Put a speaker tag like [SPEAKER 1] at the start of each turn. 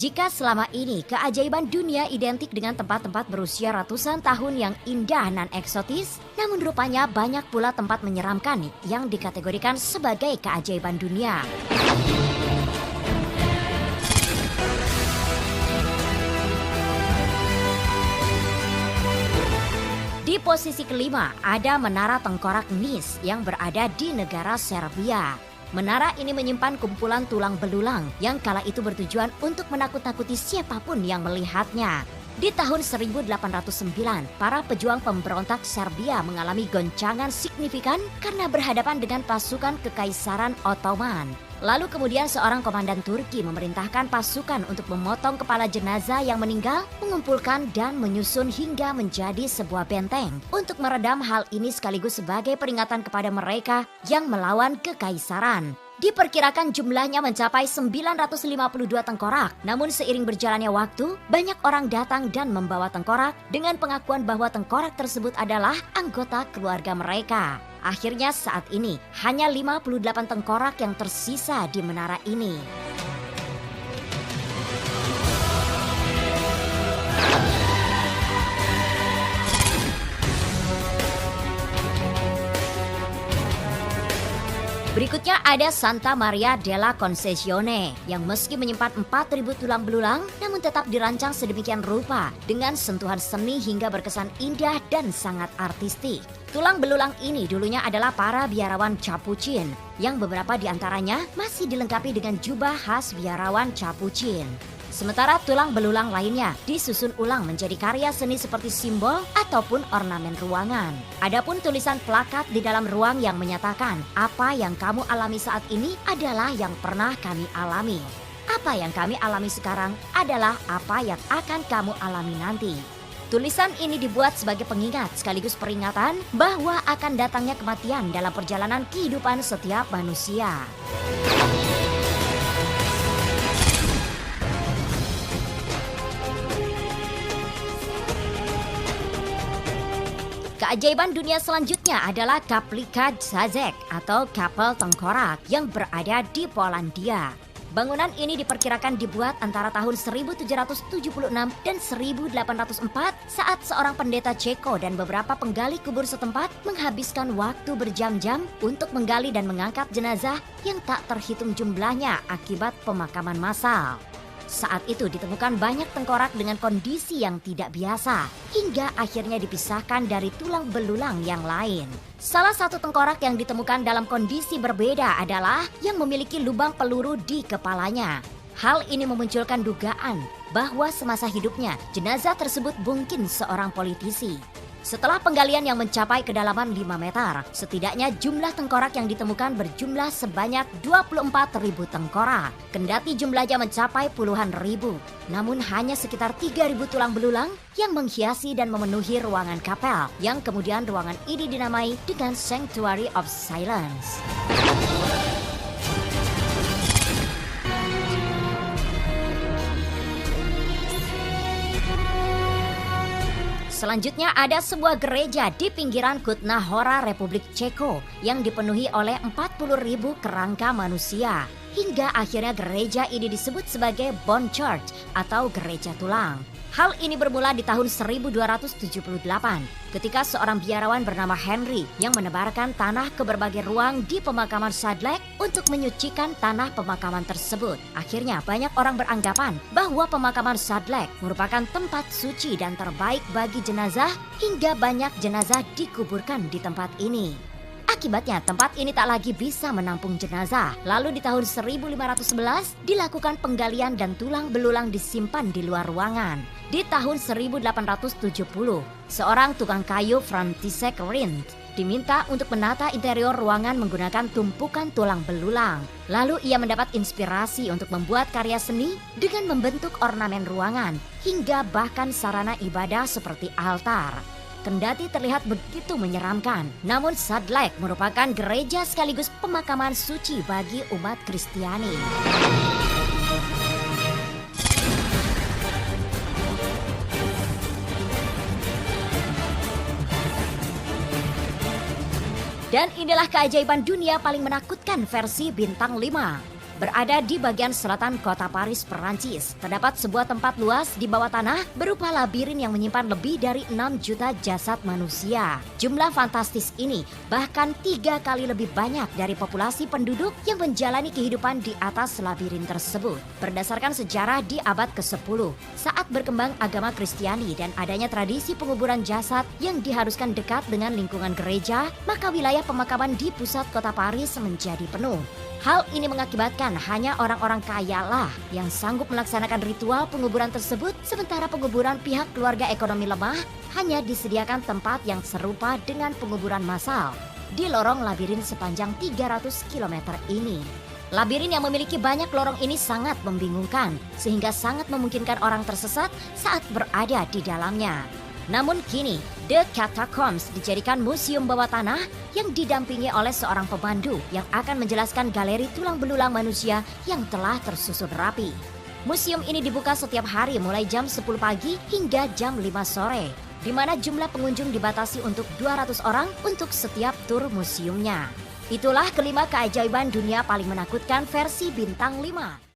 [SPEAKER 1] Jika selama ini keajaiban dunia identik dengan tempat-tempat berusia ratusan tahun yang indah dan eksotis, namun rupanya banyak pula tempat menyeramkan yang dikategorikan sebagai keajaiban dunia. Di posisi kelima ada Menara Tengkorak Nis yang berada di negara Serbia. Menara ini menyimpan kumpulan tulang belulang yang kala itu bertujuan untuk menakut-nakuti siapapun yang melihatnya. Di tahun 1809, para pejuang pemberontak Serbia mengalami goncangan signifikan karena berhadapan dengan pasukan Kekaisaran Ottoman. Lalu kemudian seorang komandan Turki memerintahkan pasukan untuk memotong kepala jenazah yang meninggal, mengumpulkan dan menyusun hingga menjadi sebuah benteng. Untuk meredam hal ini sekaligus sebagai peringatan kepada mereka yang melawan kekaisaran. Diperkirakan jumlahnya mencapai 952 tengkorak. Namun seiring berjalannya waktu, banyak orang datang dan membawa tengkorak dengan pengakuan bahwa tengkorak tersebut adalah anggota keluarga mereka. Akhirnya saat ini hanya 58 tengkorak yang tersisa di menara ini. Berikutnya ada Santa Maria della Concesione yang meski menyimpan 4.000 tulang belulang namun tetap dirancang sedemikian rupa dengan sentuhan seni hingga berkesan indah dan sangat artistik. Tulang belulang ini dulunya adalah para biarawan Capuchin yang beberapa di antaranya masih dilengkapi dengan jubah khas biarawan Capuchin. Sementara tulang belulang lainnya disusun ulang menjadi karya seni seperti simbol ataupun ornamen ruangan. Adapun tulisan plakat di dalam ruang yang menyatakan apa yang kamu alami saat ini adalah yang pernah kami alami. Apa yang kami alami sekarang adalah apa yang akan kamu alami nanti. Tulisan ini dibuat sebagai pengingat sekaligus peringatan bahwa akan datangnya kematian dalam perjalanan kehidupan setiap manusia. Keajaiban dunia selanjutnya adalah Kaplica Zazek atau Kapel Tengkorak yang berada di Polandia. Bangunan ini diperkirakan dibuat antara tahun 1776 dan 1804 saat seorang pendeta Ceko dan beberapa penggali kubur setempat menghabiskan waktu berjam-jam untuk menggali dan mengangkat jenazah yang tak terhitung jumlahnya akibat pemakaman massal. Saat itu ditemukan banyak tengkorak dengan kondisi yang tidak biasa, hingga akhirnya dipisahkan dari tulang belulang yang lain. Salah satu tengkorak yang ditemukan dalam kondisi berbeda adalah yang memiliki lubang peluru di kepalanya. Hal ini memunculkan dugaan bahwa semasa hidupnya jenazah tersebut mungkin seorang politisi. Setelah penggalian yang mencapai kedalaman 5 meter, setidaknya jumlah tengkorak yang ditemukan berjumlah sebanyak 24.000 tengkorak. Kendati jumlahnya mencapai puluhan ribu, namun hanya sekitar 3.000 tulang belulang yang menghiasi dan memenuhi ruangan kapel, yang kemudian ruangan ini dinamai dengan Sanctuary of Silence. Selanjutnya ada sebuah gereja di pinggiran Kutna Hora, Republik Ceko yang dipenuhi oleh 40.000 kerangka manusia. Hingga akhirnya gereja ini disebut sebagai Bone Church atau gereja tulang. Hal ini bermula di tahun 1278 ketika seorang biarawan bernama Henry yang menebarkan tanah ke berbagai ruang di pemakaman Sadlek untuk menyucikan tanah pemakaman tersebut. Akhirnya banyak orang beranggapan bahwa pemakaman Sadlek merupakan tempat suci dan terbaik bagi jenazah hingga banyak jenazah dikuburkan di tempat ini. Akibatnya tempat ini tak lagi bisa menampung jenazah. Lalu di tahun 1511 dilakukan penggalian dan tulang belulang disimpan di luar ruangan. Di tahun 1870, seorang tukang kayu František Rindt diminta untuk menata interior ruangan menggunakan tumpukan tulang belulang. Lalu ia mendapat inspirasi untuk membuat karya seni dengan membentuk ornamen ruangan hingga bahkan sarana ibadah seperti altar. Kendati terlihat begitu menyeramkan, namun Sadlek merupakan gereja sekaligus pemakaman suci bagi umat Kristiani. Dan inilah keajaiban dunia paling menakutkan versi bintang 5. Berada di bagian selatan kota Paris, Perancis, terdapat sebuah tempat luas di bawah tanah berupa labirin yang menyimpan lebih dari 6 juta jasad manusia. Jumlah fantastis ini bahkan 3 kali lebih banyak dari populasi penduduk yang menjalani kehidupan di atas labirin tersebut. Berdasarkan sejarah di abad ke-10, saat berkembang agama Kristiani dan adanya tradisi penguburan jasad yang diharuskan dekat dengan lingkungan gereja, maka wilayah pemakaman di pusat kota Paris menjadi penuh. Hal ini mengakibatkan hanya orang-orang kaya lah yang sanggup melaksanakan ritual penguburan tersebut, sementara penguburan pihak keluarga ekonomi lemah hanya disediakan tempat yang serupa dengan penguburan massal di lorong labirin sepanjang 300 km ini. Labirin yang memiliki banyak lorong ini sangat membingungkan, sehingga sangat memungkinkan orang tersesat saat berada di dalamnya. Namun kini, The Catacombs dijadikan museum bawah tanah yang didampingi oleh seorang pemandu yang akan menjelaskan galeri tulang belulang manusia yang telah tersusun rapi. Museum ini dibuka setiap hari mulai jam 10 pagi hingga jam 5 sore, di mana jumlah pengunjung dibatasi untuk 200 orang untuk setiap tur museumnya. Itulah kelima keajaiban dunia paling menakutkan versi bintang 5.